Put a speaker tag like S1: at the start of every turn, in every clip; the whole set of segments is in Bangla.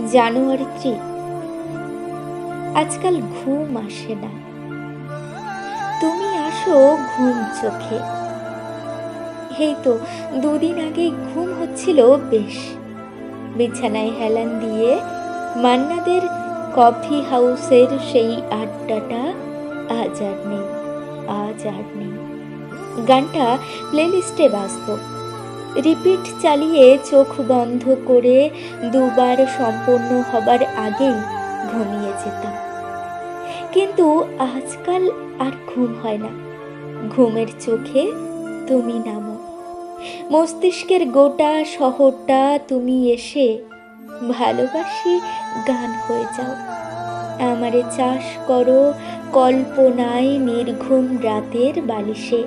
S1: জানুয়ারি আজকাল ঘুম আসে না। তুমি আসো ঘুম চোখে। এই তো দুদিন আগে ঘুম হচ্ছিল বেশ। বিছানায় হেলান দিয়ে মান্নাদের কফি হাউসের সেই আড্ডাটা আজ আর নেই, আজ আর নেই। গানটা প্লেলিস্টে বাজত, রিপিট চালিয়ে চোখ বন্ধ করে দুবার সম্পূর্ণ হবার আগেই ঘুমিয়ে যেতাম। কিন্তু আজকাল আর ঘুম হয় না। ঘুমের চোখে তুমি নামো, মস্তিষ্কের গোটা শহরটা তুমি এসে ভালোবাসি গান হয়ে যাও। আমারে চাষ করো কল্পনায় নির্ঘুম রাতের বালিশে।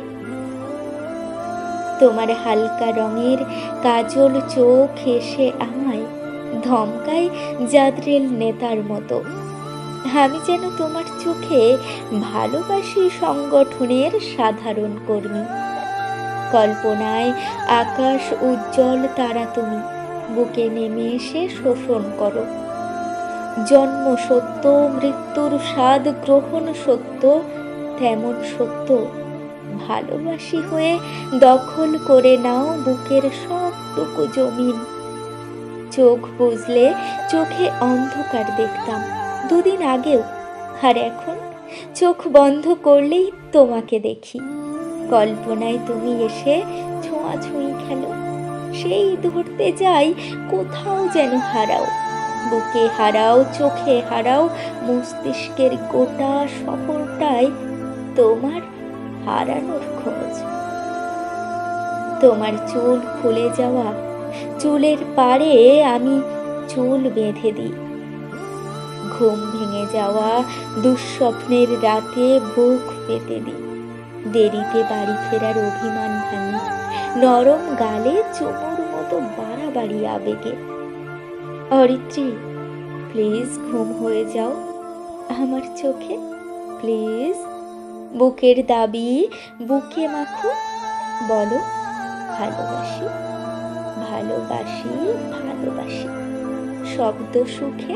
S1: তোমার হালকা রঙের কাজল চোখ এসে আমায় ধমকায় জাদ্রেল নেতার মতো। আমি যেন তোমার চোখে ভালোবাসি সংগঠনের সাধারণ কর্মী। কল্পনায় আকাশ উজ্জ্বল তারা তুমি, বুকে নেমে এসে শোষণ করো। জন্ম সত্য, মৃত্যুর স্বাদ গ্রহণ সত্য, তেমন সত্য ভালোবাসি হয়ে দখল করে নাও বুকের সবটুকু জমিন। চোখ বুঝলে চোখে অন্ধকার দেখতাম দুদিন আগেও, আর এখন চোখ বন্ধ করলেই তোমাকে দেখি। কল্পনায় তুমি এসে ছোঁয়াছুঁই খেলো, সেই ধরতে যাই কোথাও যেন হারাও। বুকে হারাও, চোখে হারাও, মস্তিষ্কের গোটা শহরটাই তোমার হারানোর খোঁজ। তোমার চুল খুলে যাওয়া চুলের পাড়ে আমি চুল বেঁধে দিই। ঘুম ভেঙে যাওয়া দুঃস্বপ্নের রাতে বুক পেতে দিই। দেরিতে বাড়ি ফেরার অভিমান ভাঙি, নরম গালে চুমুর মতো বাড়াবাড়ি আবেগে। অরিত্রী, প্লিজ ঘুম হয়ে যাও আমার চোখে, প্লিজ। বুকের দাবি বুকে মাখো, বলো ভালোবাসি, ভালোবাসি, ভালোবাসি শব্দ সুখে।